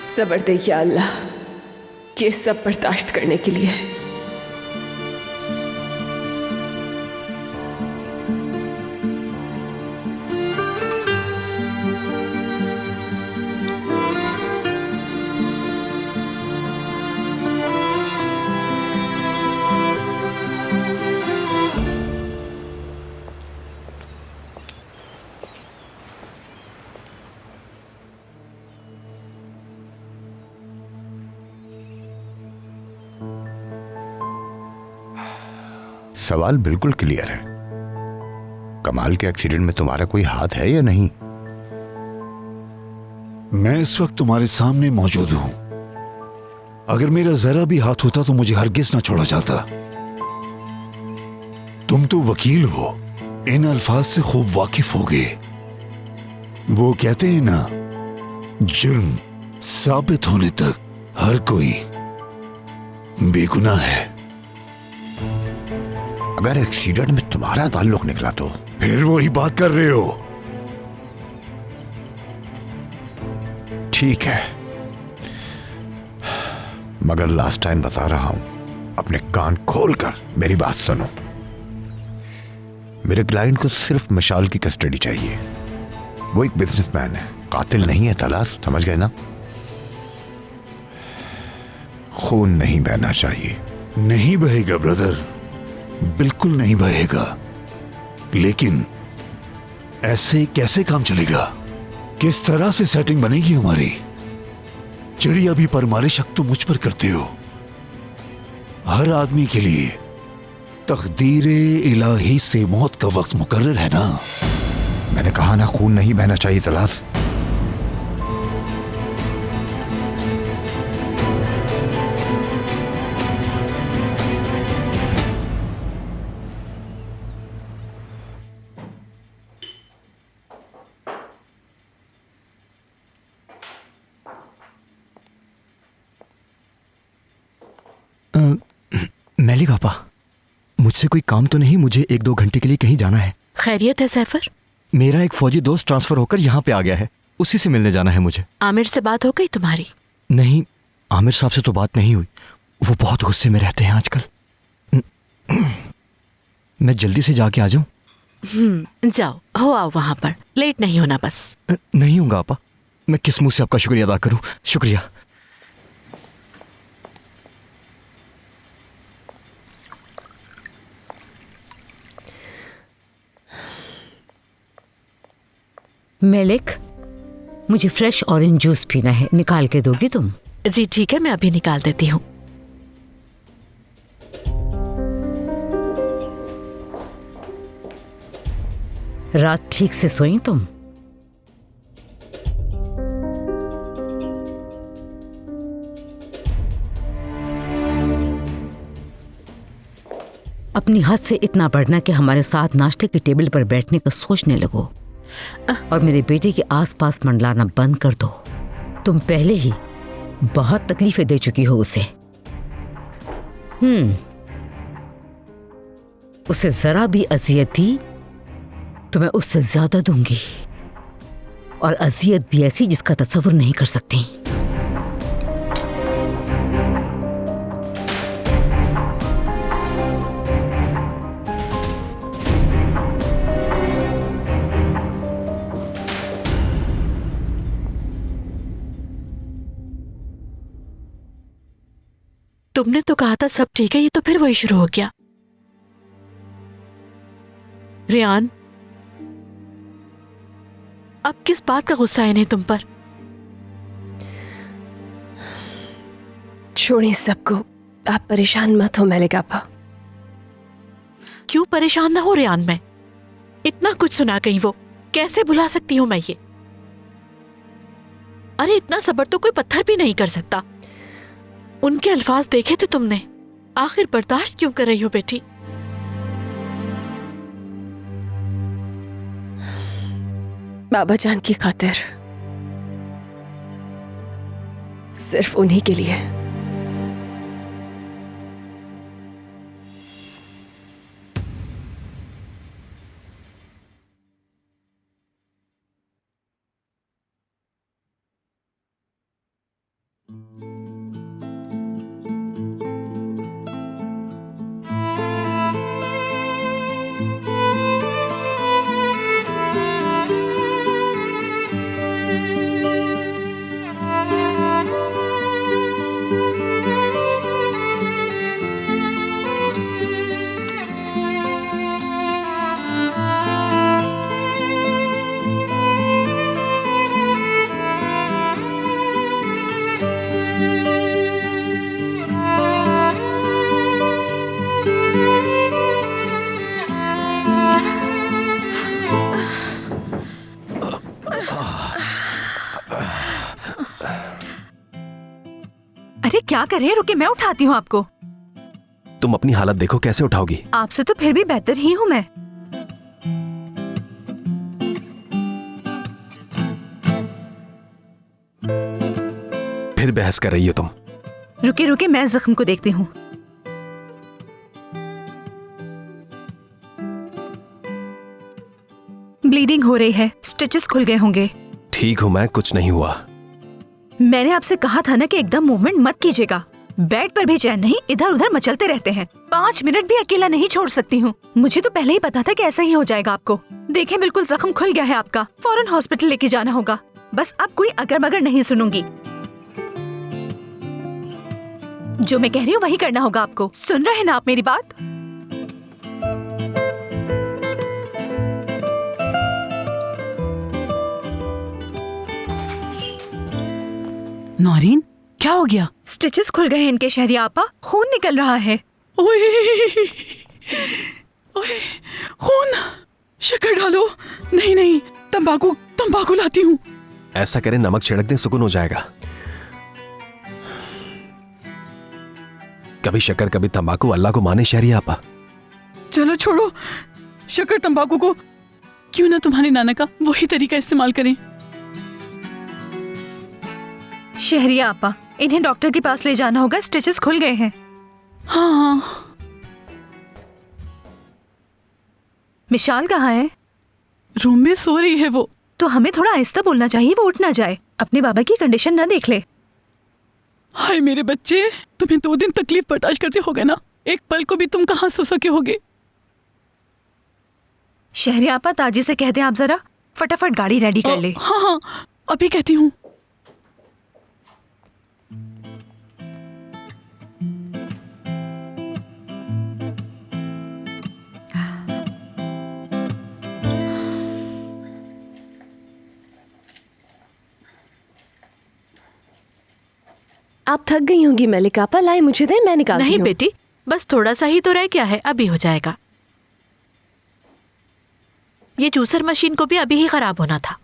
सब्र दे या अल्लाह, ये सब बर्दाश्त करने के लिए। सवाल बिल्कुल क्लियर है। कमाल के एक्सीडेंट में तुम्हारा कोई हाथ है या नहीं? मैं इस वक्त तुम्हारे सामने मौजूद हूं। अगर मेरा जरा भी हाथ होता तो मुझे हरगिज ना छोड़ा जाता। तुम तो वकील हो, इन अल्फाज से खूब वाकिफ होगे। वो कहते हैं ना, जुर्म साबित होने तक हर कोई बेगुनाह है। अगर एक्सीडेंट में तुम्हारा ताल्लुक निकला तो? फिर वही बात कर रहे हो। ठीक है, मगर लास्ट टाइम बता रहा हूं, अपने कान खोलकर मेरी बात सुनो। मेरे क्लाइंट को सिर्फ मशाल की कस्टडी चाहिए। वो एक बिजनेसमैन है, कातिल नहीं है तलाश, समझ गए ना? खून नहीं बहना चाहिए। नहीं बहेगा ब्रदर, बिल्कुल नहीं बहेगा। लेकिन ऐसे कैसे काम चलेगा? किस तरह से सेटिंग बनेगी हमारी? चिड़िया भी परमारे शक तो मुझ पर करते हो। हर आदमी के लिए तकदीरे इलाही से मौत का वक्त मुकर्रर है ना। मैंने कहा ना, खून नहीं बहना चाहिए तलाश। मैली पापा, मुझसे कोई काम तो नहीं? मुझे 1-2 घंटे के लिए कहीं जाना है। खैरियत है सैफर? मेरा एक फौजी दोस्त ट्रांसफर होकर यहाँ पे आ गया है, उसी से मिलने जाना है मुझे। आमिर से बात हो गई तुम्हारी? नहीं, आमिर साहब से तो बात नहीं हुई। वो बहुत गुस्से में रहते हैं आजकल। मैं जल्दी से जाके आ जाऊं? जाओ, हो आओ वहां पर, लेट नहीं होना बस। नहीं होगा आपा। मैं किस मुंह से आपका शुक्रिया अदा करूं? शुक्रिया। मेलिक, मुझे फ्रेश ऑरेंज जूस पीना है, निकाल के दोगी तुम? जी ठीक है, मैं अभी निकाल देती हूँ। रात ठीक से सोई तुम? अपनी हद से इतना बढ़ना कि हमारे साथ नाश्ते की टेबल पर बैठने का सोचने लगो और मेरे बेटे के आसपास मंडलाना बंद कर दो। तुम पहले ही बहुत तकलीफें दे चुकी हो उसे। उसे जरा भी अजियत दी तो मैं उससे ज्यादा दूंगी, और अजियत भी ऐसी जिसका तस्वुर नहीं कर सकती। तुमने तो कहा था सब ठीक है, ये तो फिर वही शुरू हो गया। रियान, अब किस बात का गुस्सा है इन्हें तुम पर? छोड़िए सबको, आप परेशान मत हो मेलिक आपा। क्यों परेशान ना हो रियान? मैं इतना कुछ सुना कहीं वो कैसे भुला सकती हूं मैं ये? अरे इतना सब्र तो कोई पत्थर भी नहीं कर सकता। उनके अल्फाज देखे थे तुमने? आखिर बर्दाश्त क्यों कर रही हो बेटी? बाबा जान की खातिर, सिर्फ उन्हीं के लिए। अरे क्या कर रहे हैं? रुके, मैं उठाती हूँ आपको। तुम अपनी हालत देखो, कैसे उठाओगी? आपसे तो फिर भी बेहतर ही हूँ मैं। फिर बहस कर रही हो तुम। रुके रुके, मैं जख्म को देखती हूँ। ब्लीडिंग हो रही है, स्टिचेस खुल गए होंगे। ठीक हूं मैं, कुछ नहीं हुआ। मैंने आपसे कहा था ना कि एकदम मूवमेंट मत कीजिएगा। बेड पर भी चैन नहीं, इधर उधर मचलते रहते हैं। 5 मिनट भी अकेला नहीं छोड़ सकती हूँ। मुझे तो पहले ही पता था कि ऐसा ही हो जाएगा आपको। देखें, बिल्कुल जख्म खुल गया है आपका। फौरन हॉस्पिटल लेके जाना होगा। बस अब कोई अगर मगर नहीं सुनूंगी। जो मैं कह रही हूँ वही करना होगा आपको। सुन रहे हैं ना आप मेरी बात? नौरीन, क्या हो गया? स्टिचेस खुल गए हैं इनके शहरिया आपा, खून निकल रहा है। ओए, ओए, खून! शक्कर डालो। नहीं नहीं, तंबाकू तंबाकू लाती हूँ। ऐसा करें, नमक छिड़क दें, सुकून हो जाएगा। कभी शक्कर कभी तंबाकू, अल्लाह को माने शहरी आपा। चलो छोड़ो शक्कर तंबाकू को, क्यों ना तुम्हारे नाना का वही तरीका इस्तेमाल करें। शहरिया आपा, इन्हें डॉक्टर के पास ले जाना होगा, स्टिचेस खुल गए हैं। हाँ हाँ। मिशाल कहाँ है? रूम में सो रही है वो। तो हमें थोड़ा आहिस्ता बोलना चाहिए, वो उठ ना जाए, अपने बाबा की कंडीशन ना देख ले। हाय मेरे बच्चे, तुम्हें 2 दिन तकलीफ बर्दाश्त करते होगे ना, एक पल को भी तुम कहाँ सो सके होगे। शहरी आपा, ताजी से कह दें आप जरा फटाफट गाड़ी रेडी कर ले। हाँ हाँ, अभी कहती हूँ। आप थक गई होंगी मलिका आपा, लाए मुझे दे, मैं निकालती नहीं हूँ। बेटी, बस थोड़ा सा ही तो रह गया है, अभी हो जाएगा। ये जूसर मशीन को भी अभी ही खराब होना था।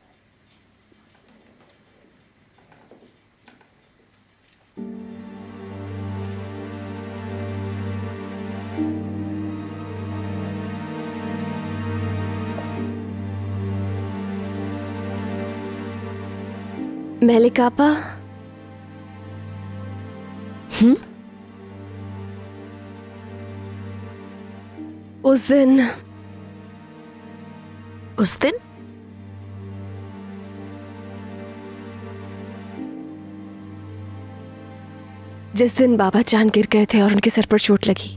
मलिका आपा, उस दिन जिस दिन बाबा चांद गिर गए थे और उनके सर पर चोट लगी,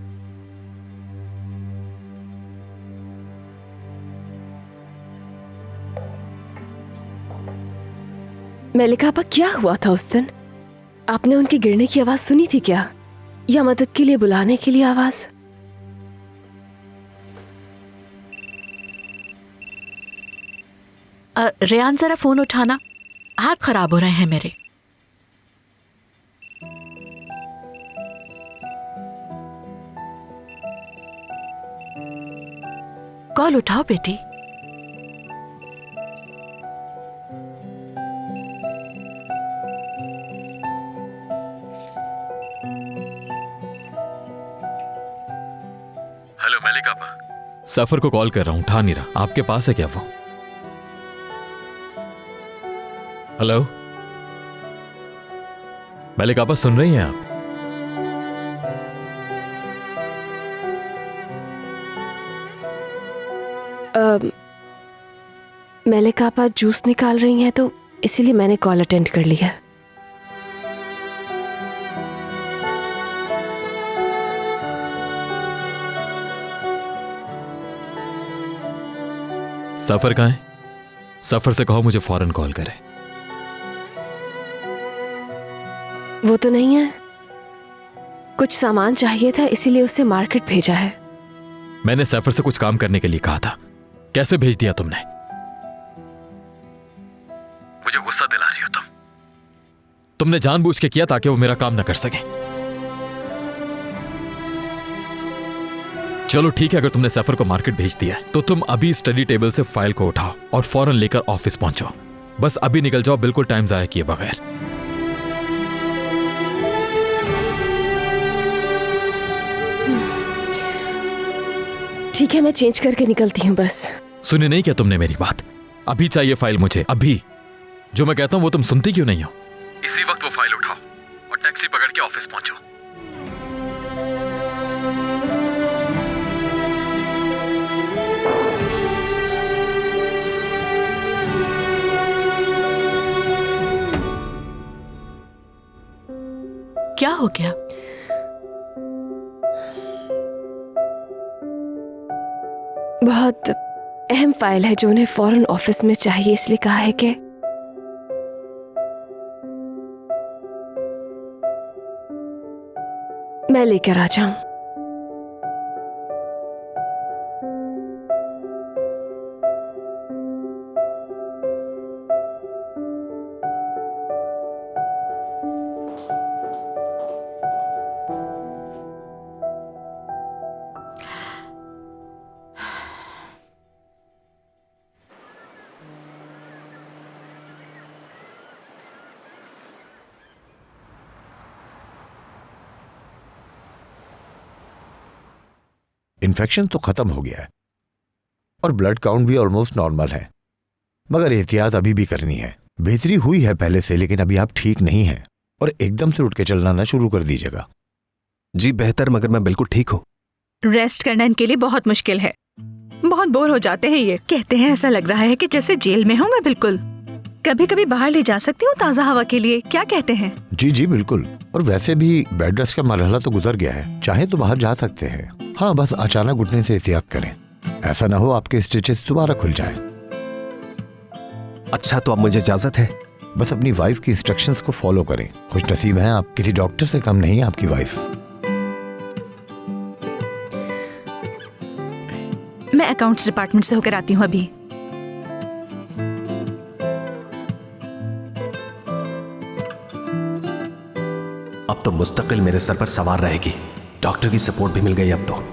मलिका आपा क्या हुआ था उस दिन? आपने उनके गिरने की आवाज सुनी थी क्या, या मदद के लिए बुलाने के लिए आवाज? रेयान जरा फोन उठाना, हाथ खराब हो रहे हैं मेरे। कॉल उठाओ बेटी। हेलो मलिका आपा, सफर को कॉल कर रहा हूं, उठा नहीं रहा। आपके पास है क्या वो? हेलो मलिका आपा, सुन रही हैं आप? मलिका आपा जूस निकाल रही हैं तो इसीलिए मैंने कॉल अटेंड कर लिया। सफर कहाँ है? सफर से कहो मुझे फौरन कॉल करे। वो तो नहीं है, कुछ सामान चाहिए था इसीलिए उसे मार्केट भेजा है। मैंने सफर से कुछ काम करने के लिए कहा था, कैसे भेज दिया तुमने? मुझे गुस्सा दिला रही हो तुम। तुमने जानबूझ के किया ताकि वो मेरा काम ना कर सके। चलो ठीक है, अगर तुमने सफर को मार्केट भेज दिया तो तुम अभी स्टडी टेबल से फाइल को उठाओ और फौरन लेकर ऑफिस पहुंचो। बस अभी निकल जाओ, बिल्कुल टाइम जाया किए बगैर। ठीक है, मैं चेंज करके निकलती हूँ बस। सुनी नहीं क्या तुमने मेरी बात? अभी चाहिए फाइल मुझे, अभी। जो मैं कहता हूं वो तुम सुनती क्यों नहीं हो? इसी वक्त वो फाइल उठाओ और टैक्सी पकड़ के ऑफिस पहुंचो। क्या हो गया? बहुत अहम फाइल है जो उन्हें फौरन ऑफिस में चाहिए, इसलिए कहा है कि मैं लेकर आ जाऊं। इन्फेक्शन तो खत्म हो गया है और ब्लड काउंट भी ऑलमोस्ट नॉर्मल है, मगर एहतियात अभी भी करनी है। बेहतरी हुई है पहले से, लेकिन अभी आप ठीक नहीं हैं और एकदम से उठ के चलना ना शुरू कर दीजिएगा। जी बेहतर, मगर मैं बिल्कुल ठीक हूँ। रेस्ट करना इनके लिए बहुत मुश्किल है, बहुत बोर हो जाते हैं ये। कहते हैं ऐसा लग रहा है कि जैसे जेल में हूँ मैं बिल्कुल। कभी कभी बाहर ले जा सकती हूँ ताज़ा हवा के लिए, क्या कहते हैं? जी जी बिल्कुल। और वैसे भी बेड रेस्ट का मरहला तो गुजर गया है, चाहे तो बाहर जा सकते हैं। हाँ, बस अचानक उठने से एहतियात करें, ऐसा ना हो आपके स्टिचेस दोबारा खुल जाए। अच्छा, तो अब मुझे इजाजत है। बस अपनी वाइफ की इंस्ट्रक्शंस को फॉलो करें। खुश नसीब हैं आप, किसी डॉक्टर से कम नहीं है आपकी वाइफ। मैं अकाउंट्स डिपार्टमेंट से होकर आती हूँ अभी। अब तो मुस्तकिल मेरे सर पर सवार रहेगी। डॉक्टर की सपोर्ट भी मिल गई अब तो।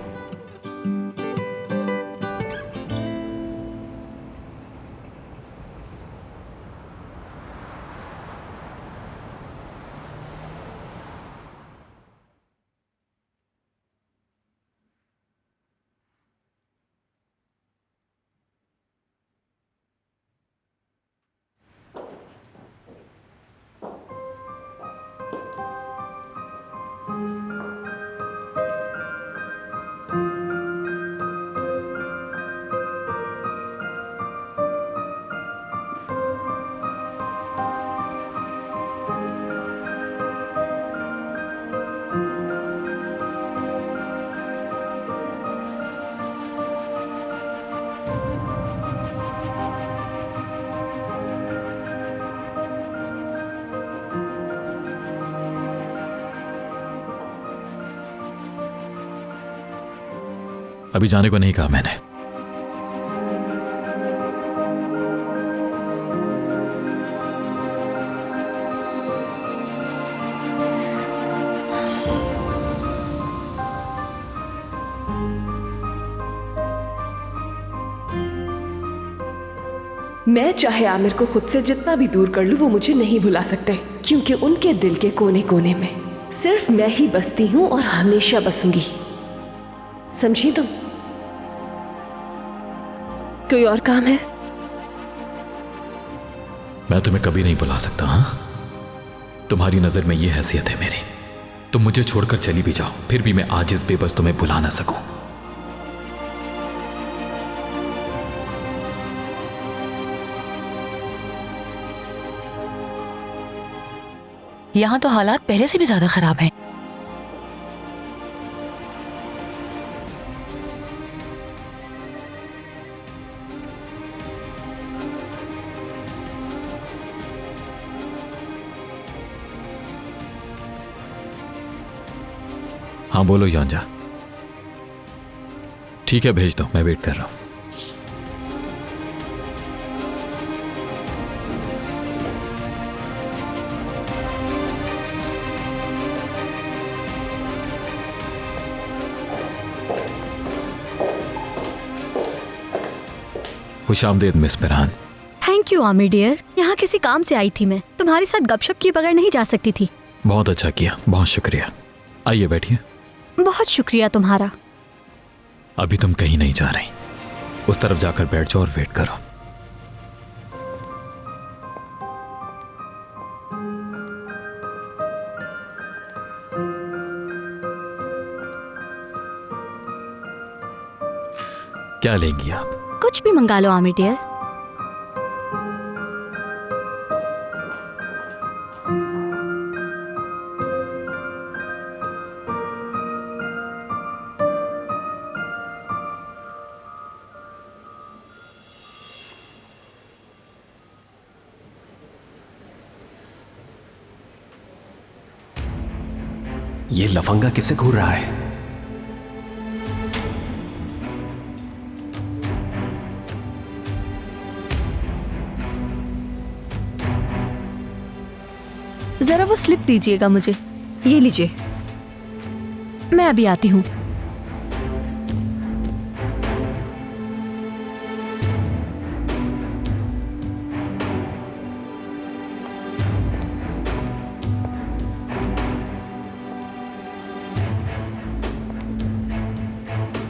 अभी जाने को नहीं कहा मैंने। मैं चाहे आमिर को खुद से जितना भी दूर कर लूं, वो मुझे नहीं भुला सकते, क्योंकि उनके दिल के कोने कोने में सिर्फ मैं ही बसती हूं और हमेशा बसूंगी। समझी तुम? कोई और काम है? मैं तुम्हें कभी नहीं बुला सकता। हाँ, तुम्हारी नजर में ये हैसियत है मेरी। तुम मुझे छोड़कर चली भी जाओ, फिर भी मैं आजिज़ बेबस तुम्हें बुला ना सकूं। यहाँ तो हालात पहले से भी ज्यादा खराब हैं। हाँ बोलो यांजा। ठीक है, भेज दो, मैं वेट कर रहा हूं। खुशामदीद miss Farhan. Thank you Aamir dear. यहाँ किसी काम से आई थी मैं, तुम्हारे साथ गपशप किए बगैर नहीं जा सकती थी। बहुत अच्छा किया, बहुत शुक्रिया। आइए बैठिए। बहुत शुक्रिया तुम्हारा। अभी तुम कहीं नहीं जा रही, उस तरफ जाकर बैठ जाओ और वेट करो। क्या लेंगी आप? कुछ भी मंगा लो आमिर डियर। ये लफंगा किसे घूर रहा है? जरा वो स्लिप दीजिएगा मुझे। ये लीजिए। मैं अभी आती हूँ।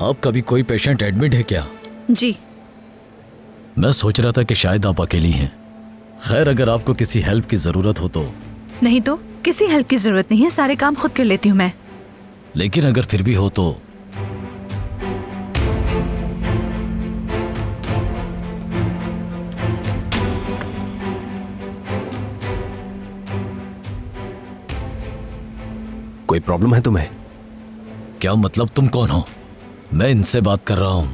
आपका भी कोई पेशेंट एडमिट है क्या? जी। मैं सोच रहा था कि शायद आप अकेली हैं। खैर, अगर आपको किसी हेल्प की जरूरत हो तो। नहीं तो किसी हेल्प की जरूरत नहीं है, सारे काम खुद कर लेती हूँ मैं। लेकिन अगर फिर भी हो तो। कोई प्रॉब्लम है तुम्हें? क्या मतलब? तुम कौन हो? मैं इनसे बात कर रहा हूं।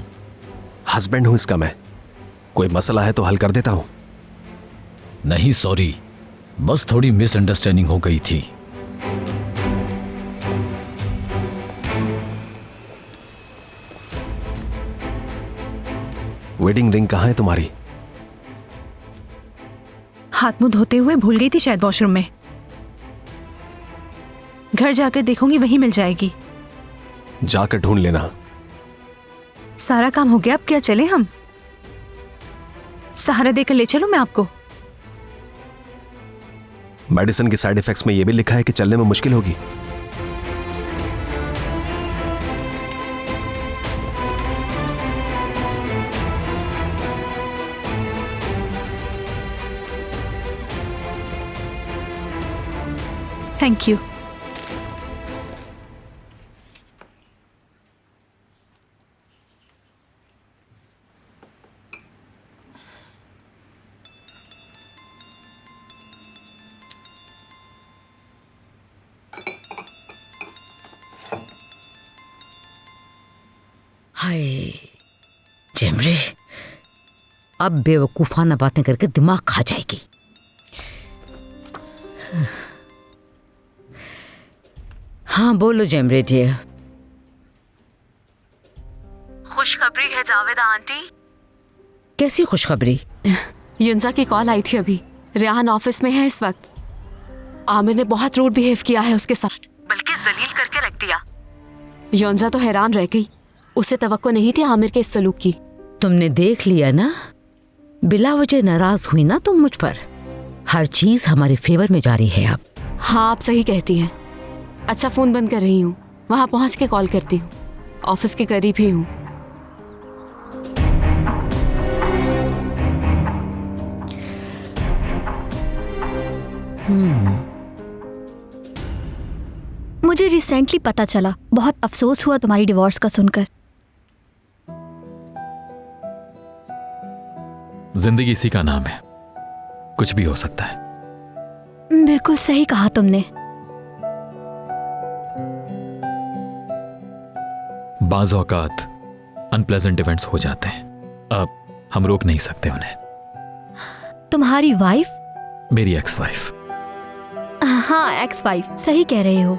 हस्बैंड हूं इसका मैं। कोई मसला है तो हल कर देता हूं। नहीं सॉरी, बस थोड़ी मिसअंडरस्टैंडिंग हो गई थी। वेडिंग रिंग कहाँ है तुम्हारी? हाथ मुंह धोते हुए भूल गई थी शायद वॉशरूम में। घर जाकर देखूंगी, वहीं मिल जाएगी। जाकर ढूंढ लेना। सारा काम हो गया, अब क्या चले हम? सहारा देकर ले चलूं मैं आपको? मेडिसिन के साइड इफेक्ट्स में यह भी लिखा है कि चलने में मुश्किल होगी। Thank you. हाय जेमरे, अब बेवकूफाना बातें करके दिमाग खा जाएगी। हाँ बोलो जेमरे डियर। खुशखबरी है जावेदा आंटी। कैसी खुशखबरी? युंजा की कॉल आई थी अभी। रेहान ऑफिस में है इस वक्त। आमिर ने बहुत रूड बिहेव किया है उसके साथ, बल्कि जलील करके रख दिया। युंजा तो हैरान रह गई, उसे तवक्को नहीं थी आमिर के इस सलूक की। तुमने देख लिया ना, बिला वजह नाराज हुई ना तुम मुझ पर। हर चीज हमारे फेवर में जा रही है अब। हाँ आप सही कहती हैं। अच्छा फोन बंद कर रही हूँ, वहां पहुंच के कॉल करती हूँ। ऑफिस के करीब ही हूँ। मुझे रिसेंटली पता चला, बहुत अफसोस हुआ तुम्हारी डिवोर्स का सुनकर। जिंदगी इसी का नाम है, कुछ भी हो सकता है। बिल्कुल सही कहा तुमने। बाज़ औकात अनप्लेजेंट इवेंट्स हो जाते हैं, अब हम रोक नहीं सकते उन्हें। तुम्हारी वाइफ? मेरी एक्स वाइफ। हाँ एक्स वाइफ, सही कह रहे हो।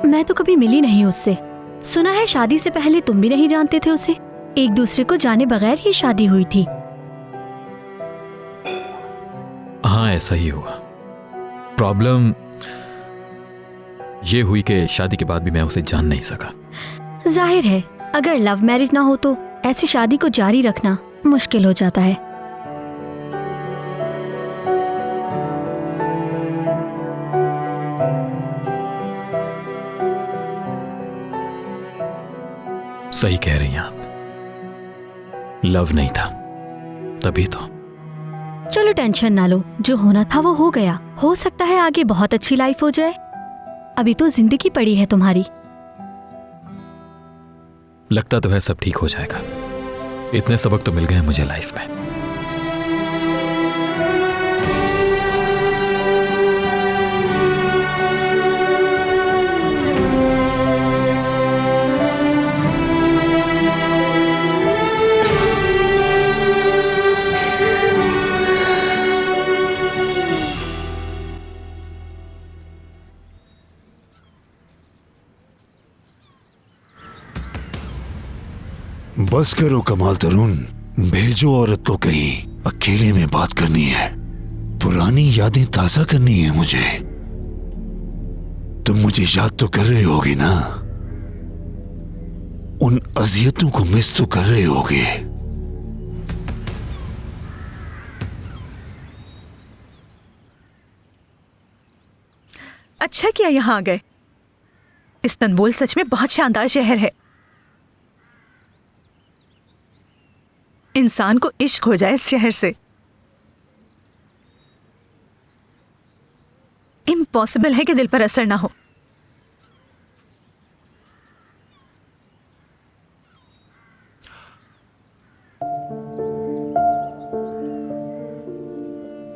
मैं तो कभी मिली नहीं उससे। सुना है शादी से पहले तुम भी नहीं जानते थे उसे, एक दूसरे को जाने बगैर ही शादी हुई थी। हाँ ऐसा ही हुआ। प्रॉब्लम ये हुई कि शादी के बाद भी मैं उसे जान नहीं सका। जाहिर है, अगर लव मैरिज ना हो तो ऐसी शादी को जारी रखना मुश्किल हो जाता है। सही कह रही हैं आप, लव नहीं था तभी तो। चलो टेंशन ना लो, जो होना था वो हो गया। हो सकता है आगे बहुत अच्छी लाइफ हो जाए। अभी तो जिंदगी पड़ी है तुम्हारी। लगता तो है सब ठीक हो जाएगा। इतने सबक तो मिल गए हैं मुझे लाइफ में। बस करो कमाल तरुण, भेजो औरत को कहीं, अकेले में बात करनी है। पुरानी यादें ताजा करनी है मुझे। तुम मुझे याद तो कर रहे होगे ना? उन अजियतों को मिस तो कर रहे होगे। अच्छा किया यहाँ आ गए। इस्तांबुल सच में बहुत शानदार शहर है। इंसान को इश्क हो जाए इस शहर से। इम्पॉसिबल है कि दिल पर असर ना हो।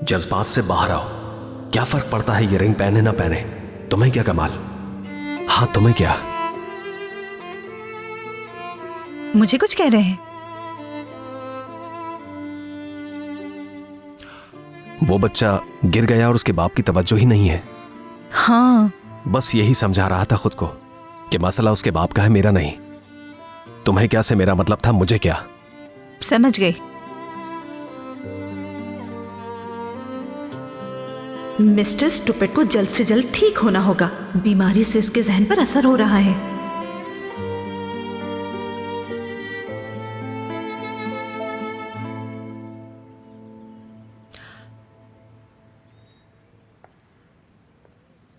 जज्बात से बाहर आओ। क्या फर्क पड़ता है ये रिंग पहने ना पहने? तुम्हें क्या कमाल? हाँ, तुम्हें क्या? मुझे कुछ कह रहे हैं? वो बच्चा गिर गया और उसके बाप की तवज्जो ही नहीं है। हाँ, बस यही समझा रहा था खुद को कि मसला उसके बाप का है, मेरा नहीं। तुम्हें क्या से मेरा मतलब था, मुझे क्या। समझ गई। मिस्टर स्टूपिड को जल्द से जल्द ठीक होना होगा। बीमारी से इसके जहन पर असर हो रहा है।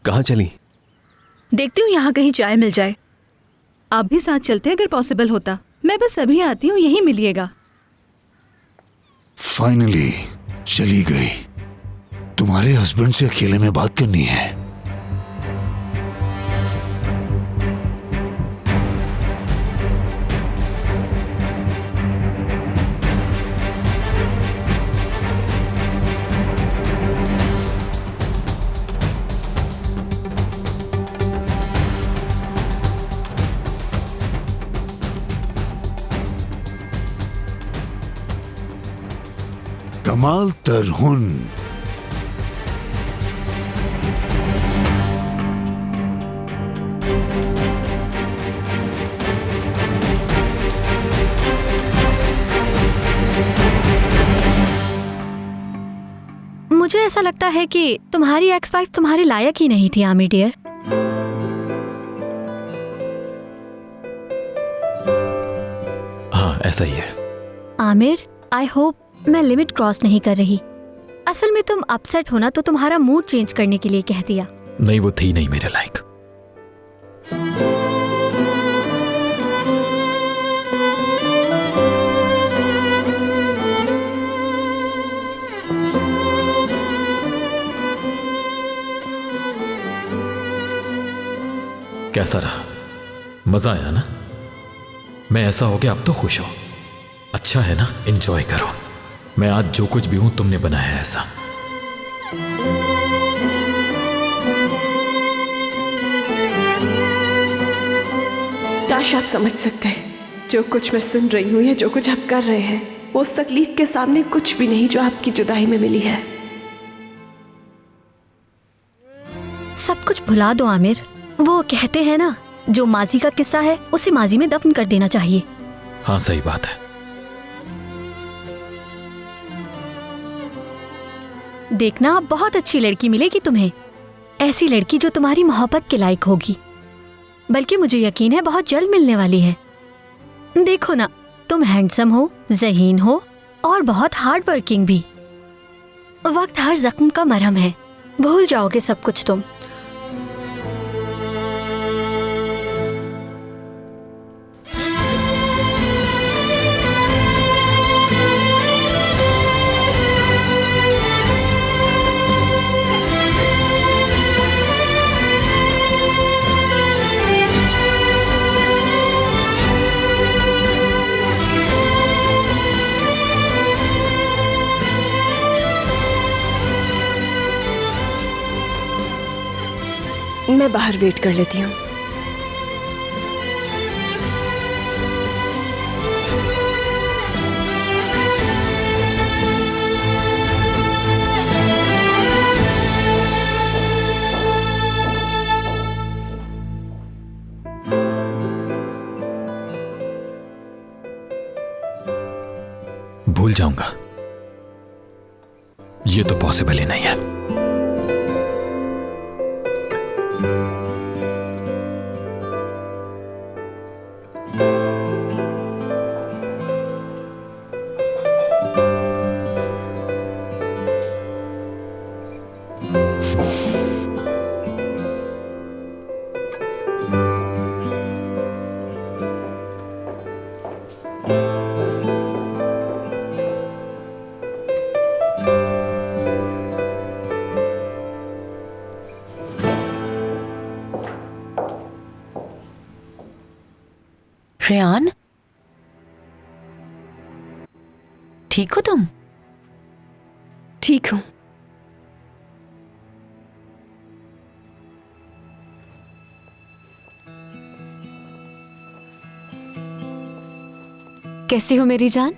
कहाँ चली? देखती हूँ यहाँ कहीं चाय मिल जाए। आप भी साथ चलते अगर पॉसिबल होता। मैं बस अभी आती हूँ, यहीं मिलिएगा। फाइनली चली गई। तुम्हारे हस्बैंड से अकेले में बात करनी है। कमाल तरहुन। मुझे ऐसा लगता है कि तुम्हारी एक्स वाइफ तुम्हारे लायक ही नहीं थी आमिर डियर। हाँ, ऐसा ही है। आमिर, आई होप मैं लिमिट क्रॉस नहीं कर रही। असल में तुम अपसेट होना तो तुम्हारा मूड चेंज करने के लिए कह दिया। नहीं, वो थी नहीं मेरे लायक। कैसा रहा? मजा आया ना? मैं ऐसा हो गया अब तो खुश हो। अच्छा है ना, एंजॉय करो। मैं आज जो कुछ भी हूं तुमने बनाया है ऐसा। काश आप समझ सकते हैं जो कुछ मैं सुन रही हूँ या जो कुछ आप कर रहे हैं वो उस तकलीफ के सामने कुछ भी नहीं जो आपकी जुदाई में मिली है। सब कुछ भुला दो आमिर। वो कहते हैं ना, जो माजी का किस्सा है उसे माजी में दफन कर देना चाहिए। हाँ, सही बात है। देखना, बहुत अच्छी लड़की मिलेगी तुम्हें। ऐसी लड़की जो तुम्हारी मोहब्बत के लायक होगी। बल्कि मुझे यकीन है बहुत जल्द मिलने वाली है। देखो ना, तुम हैंडसम हो, ज़हीन हो और बहुत हार्ड वर्किंग भी। वक्त हर जख्म का मरहम है। भूल जाओगे सब कुछ तुम। मैं बाहर वेट कर लेती हूँ। भूल जाऊंगा, ये तो पॉसिबल ही नहीं है। रेयान, ठीक हो तुम? ठीक हूँ। कैसी हो मेरी जान?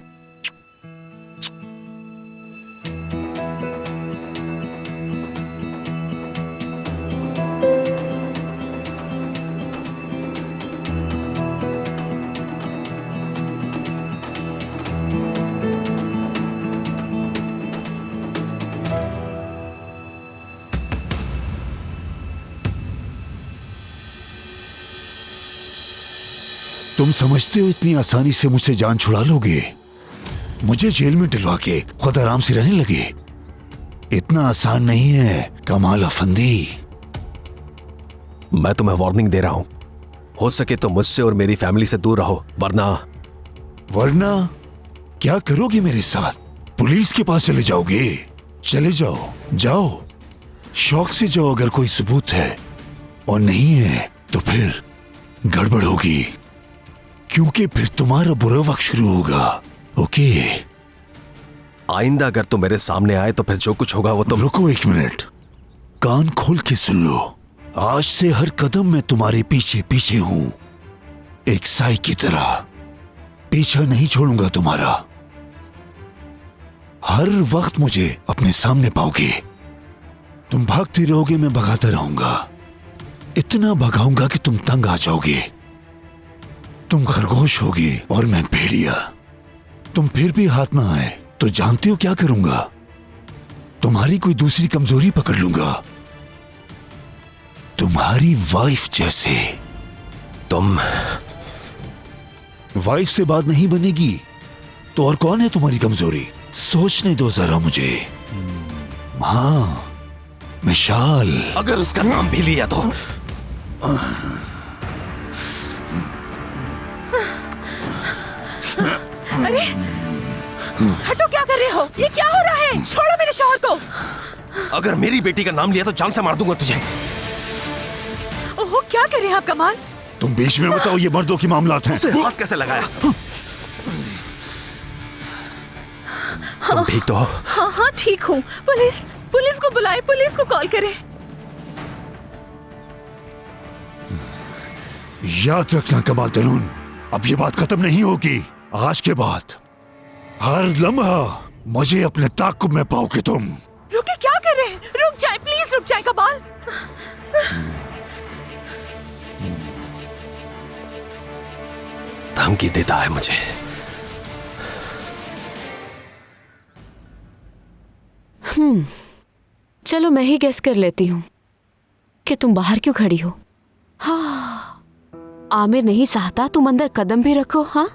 तुम समझते हो इतनी आसानी से मुझसे जान छुड़ा लोगे? मुझे जेल में डलवा के खुद आराम से रहने लगे? इतना आसान नहीं है कमाल अफंदी। मैं तुम्हें वार्निंग दे रहा हूं, हो सके तो मुझसे और मेरी फैमिली से दूर रहो, वरना क्या करोगे मेरे साथ? पुलिस के पास चले जाओगे? चले जाओ, जाओ, शौक से जाओ अगर कोई सबूत है, और नहीं है तो फिर गड़बड़ होगी, क्योंकि फिर तुम्हारा बुरा वक्त शुरू होगा। ओके? आइंदा अगर तुम मेरे सामने आए तो फिर जो कुछ होगा वो तुम। रुको एक मिनट, कान खोल के सुन लो। आज से हर कदम मैं तुम्हारे पीछे पीछे हूं, एक साई की तरह पीछा नहीं छोड़ूंगा तुम्हारा। हर वक्त मुझे अपने सामने पाओगे। तुम भागते रहोगे, मैं भगाता रहूंगा। इतना भगाऊंगा कि तुम तंग आ जाओगे। तुम खरगोश होगे और मैं भेड़िया। तुम फिर भी हाथ ना आए तो जानते हो क्या करूंगा? तुम्हारी कोई दूसरी कमजोरी पकड़ लूंगा, तुम्हारी वाइफ जैसे। तुम वाइफ से बात नहीं बनेगी तो और कौन है तुम्हारी कमजोरी? सोचने दो जरा मुझे। हाँ, मिशाल। अगर उसका नाम भी लिया तो अरे हटो, क्या कर रहे हो? ये क्या हो रहा है? छोड़ो मेरे शौहर को। अगर मेरी बेटी का नाम लिया तो जान से मार दूंगा तुझे। ओहो, क्या कर रहे हैं आप कमाल? तुम बीच में बताओ, ये मर्दों की मामलात हैं। उसे हाथ कैसे लगाया? तुम ठीक तो हो? हाँ हाँ ठीक हूँ। पुलिस को बुलाएं, पुलिस को कॉल करें। याद रखना कमाल तरून, अब ये बात खत्म नहीं होगी। आज के बाद हर लम्हा मुझे अपने ताक़ुब में पाओगे तुम। रुके, क्या कर रहे हैं? रुक जाए, प्लीज रुक जाए कमाल। धमकी देता है मुझे। चलो मैं ही गेस कर लेती हूँ कि तुम बाहर क्यों खड़ी हो। हाँ, आमिर नहीं चाहता तुम अंदर कदम भी रखो। हाँ,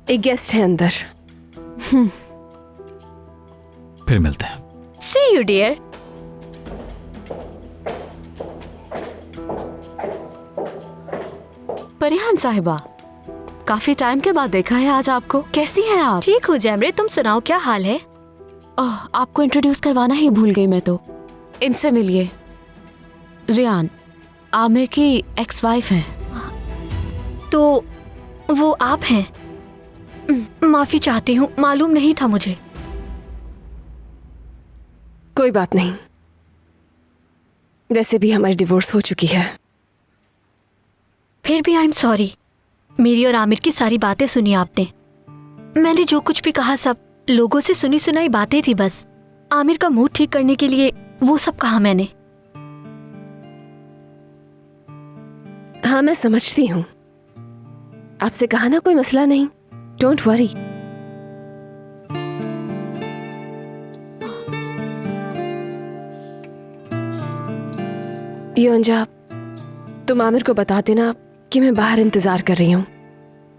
एक गेस्ट है अंदर। फिर मिलते हैं। See you, dear. परिहान साहिबा, काफी टाइम के बाद देखा है आज आपको। कैसी हैं आप? ठीक हूँ जैमरे, तुम सुनाओ क्या हाल है? आपको इंट्रोड्यूस करवाना ही भूल गई मैं तो। इनसे मिलिए, रियान आमिर की एक्स वाइफ हैं। तो वो आप हैं? माफी चाहती हूँ, मालूम नहीं था मुझे। कोई बात नहीं, वैसे भी हमारी डिवोर्स हो चुकी है। फिर भी आई एम सॉरी। मेरी और आमिर की सारी बातें सुनी आपने। मैंने जो कुछ भी कहा सब लोगों से सुनी सुनाई बातें थी बस। आमिर का मूड ठीक करने के लिए वो सब कहा मैंने। हाँ मैं समझती हूँ, आपसे कहा ना कोई मसला नहीं। Don't worry. योंजा, तुम आमिर को बता देना कि मैं बाहर इंतजार कर रही हूँ।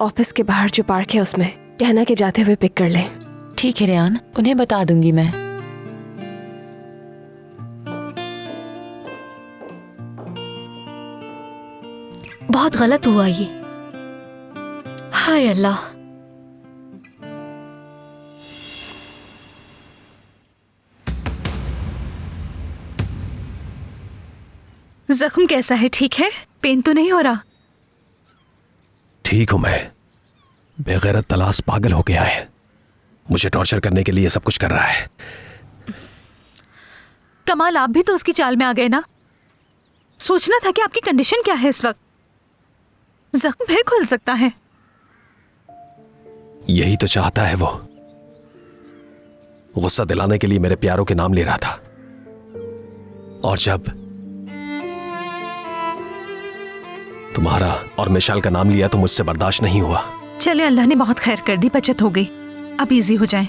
ऑफिस के बाहर जो पार्क है उसमें कहना कि जाते हुए पिक कर लें। ठीक है रेहान, उन्हें बता दूंगी मैं। बहुत गलत हुआ ये। हाय अल्लाह। जख्म कैसा है? ठीक है? पेन तो नहीं हो रहा? ठीक हूं मैं। बेगैरत तलाश पागल हो गया है, मुझे टॉर्चर करने के लिए सब कुछ कर रहा है। कमाल, आप भी तो उसकी चाल में आ गए ना। सोचना था कि आपकी कंडीशन क्या है इस वक्त। जख्म फिर खुल सकता है। यही तो चाहता है वो। गुस्सा दिलाने के लिए मेरे प्यारों के नाम ले रहा था, और जब तुम्हारा और मिशाल का नाम लिया तो मुझसे बर्दाश्त नहीं हुआ। चले, अल्लाह ने बहुत खैर कर दी, बचत हो गई। अब इजी हो जाए।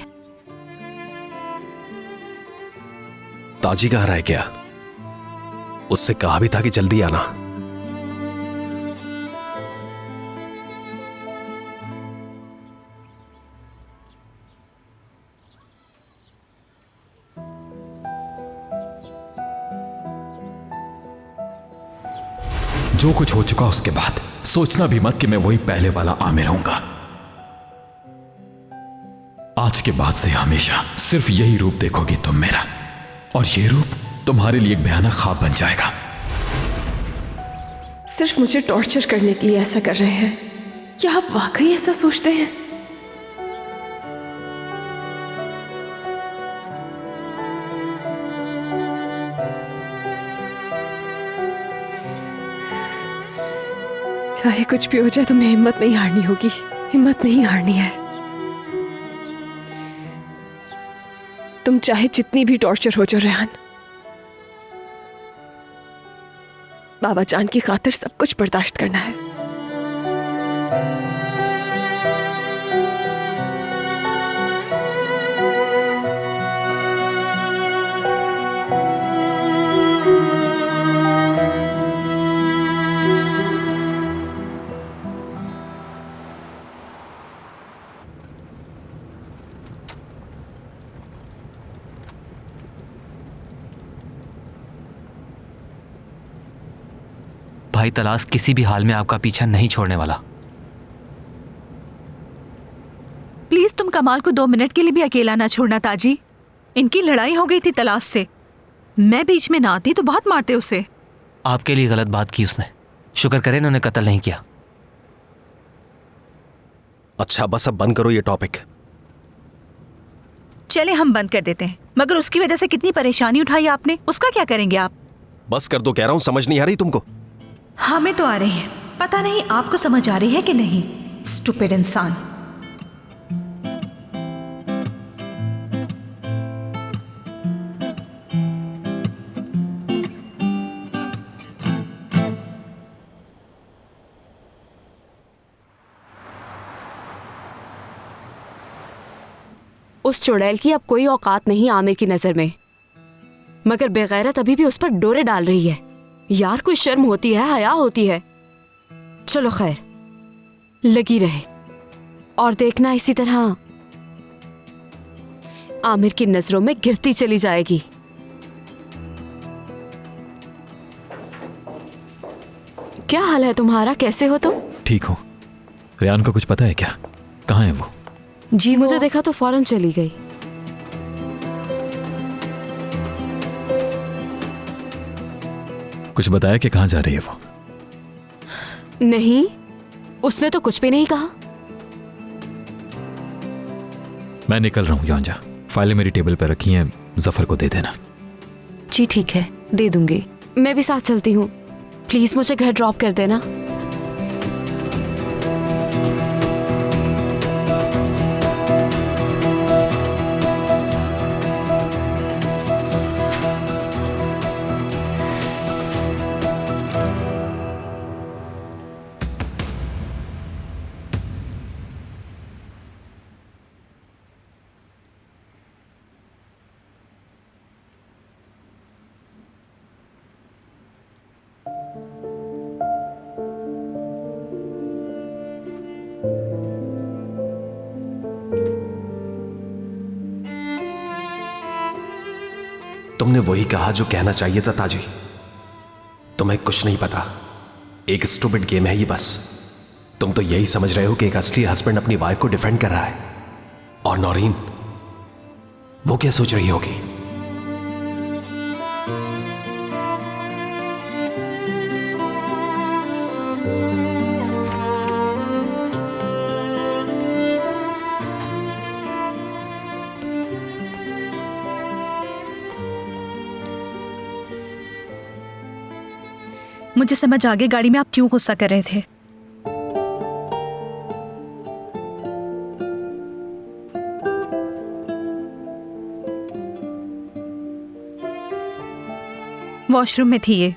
ताजी कहाँ रह गया? उससे कहा भी था कि जल्दी आना। जो कुछ हो चुका उसके बाद सोचना भी मत कि मैं वही पहले वाला आमिर रहूंगा। आज के बाद से हमेशा सिर्फ यही रूप देखोगी तुम मेरा, और ये रूप तुम्हारे लिए एक भयानक ख्वाब बन जाएगा। सिर्फ मुझे टॉर्चर करने के लिए ऐसा कर रहे हैं? क्या आप वाकई ऐसा सोचते हैं? चाहे कुछ भी हो जाए तुम्हें हिम्मत नहीं हारनी होगी, हिम्मत नहीं हारनी है। तुम चाहे जितनी भी टॉर्चर हो जाओ रेहान, बाबा जान की खातिर सब कुछ बर्दाश्त करना है। भाई तलाश किसी भी हाल में आपका पीछा नहीं छोड़ने वाला। प्लीज तुम कमाल को 2 मिनट के लिए भी अकेला ना छोड़ना ताजी। इनकी लड़ाई हो गई थी तलाश से, मैं बीच में ना आती तो बहुत मारते उसे। आपके लिए गलत बात की उसने, शुक्र करें उन्होंने कत्ल नहीं किया। अच्छा बस अब बंद करो ये टॉपिक। चले हम बंद कर देते हैं, मगर उसकी वजह से कितनी परेशानी उठाई आपने, उसका क्या करेंगे आप? बस कर दो कह रहा हूं, समझ नहीं आ रही तुमको? हमें तो आ रही है, पता नहीं आपको समझ आ रही है कि नहीं। स्टूपिड इंसान। उस चुड़ैल की अब कोई औकात नहीं आमिर की नजर में, मगर बेगैरत अभी भी उस पर डोरे डाल रही है। यार कोई शर्म होती है, हया होती है। चलो खैर, लगी रहे और देखना इसी तरह आमिर की नजरों में गिरती चली जाएगी। क्या हाल है तुम्हारा, कैसे हो तुम? ठीक हो। रेहान को कुछ पता है क्या? कहाँ है वो? जी मुझे देखा तो फौरन चली गई। कुछ बताया कि कहाँ जा रही है वो? नहीं, उसने तो कुछ भी नहीं कहा। मैं निकल रहा हूँ योंजा, फाइलें मेरी टेबल पर रखी हैं, जफर को दे देना। जी ठीक है, दे दूंगी। मैं भी साथ चलती हूँ, प्लीज मुझे घर ड्रॉप कर देना। तुमने वही कहा जो कहना चाहिए था ताजी। तुम्हें कुछ नहीं पता, एक स्टूपिड गेम है ये बस। तुम तो यही समझ रहे हो कि एक असली हस्बैंड अपनी वाइफ को डिफेंड कर रहा है, और नौरीन वो क्या सोच रही होगी? मुझे समझ आ गया गाड़ी में आप क्यों गुस्सा कर रहे थे। वॉशरूम में थी ये,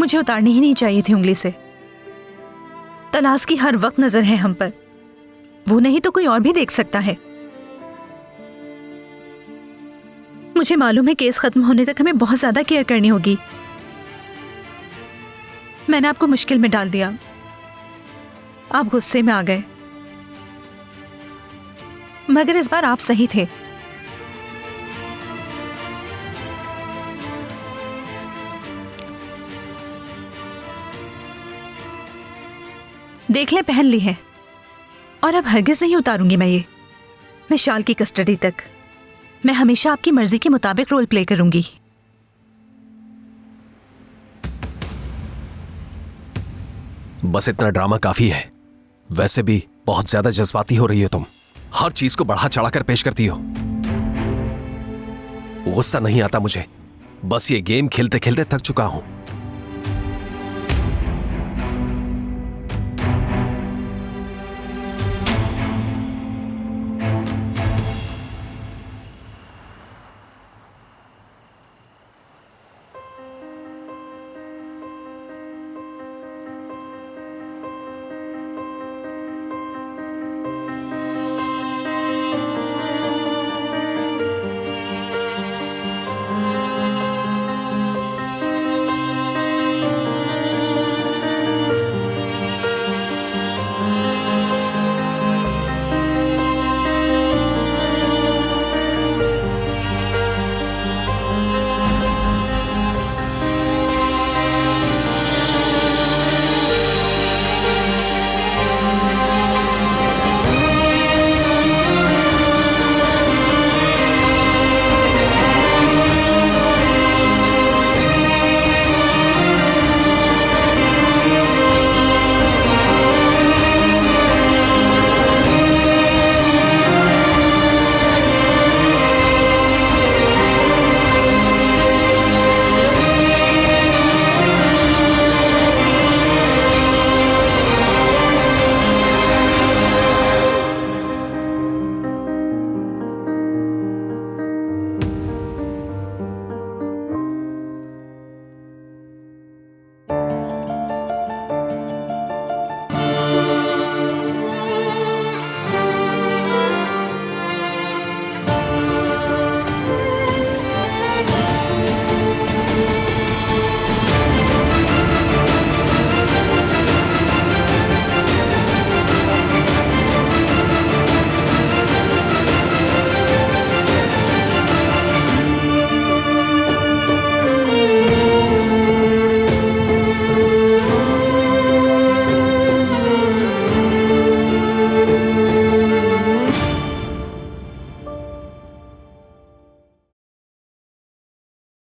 मुझे उतारनी ही नहीं चाहिए थी उंगली से। तलाश की हर वक्त नजर है हम पर, वो नहीं तो कोई और भी देख सकता है। मुझे मालूम है केस खत्म होने तक हमें बहुत ज्यादा केयर करनी होगी। मैंने आपको मुश्किल में डाल दिया, आप गुस्से में आ गए, मगर इस बार आप सही थे। देख ले, पहन ली है और अब हरगिज नहीं उतारूंगी मैं ये। मैं शाल की कस्टडी तक मैं हमेशा आपकी मर्जी के मुताबिक रोल प्ले करूंगी। बस इतना ड्रामा काफी है। वैसे भी बहुत ज्यादा जज्बाती हो रही हो तुम, हर चीज को बढ़ा चढ़ाकर पेश करती हो। गुस्सा नहीं आता मुझे, बस ये गेम खेलते खेलते थक चुका हूं।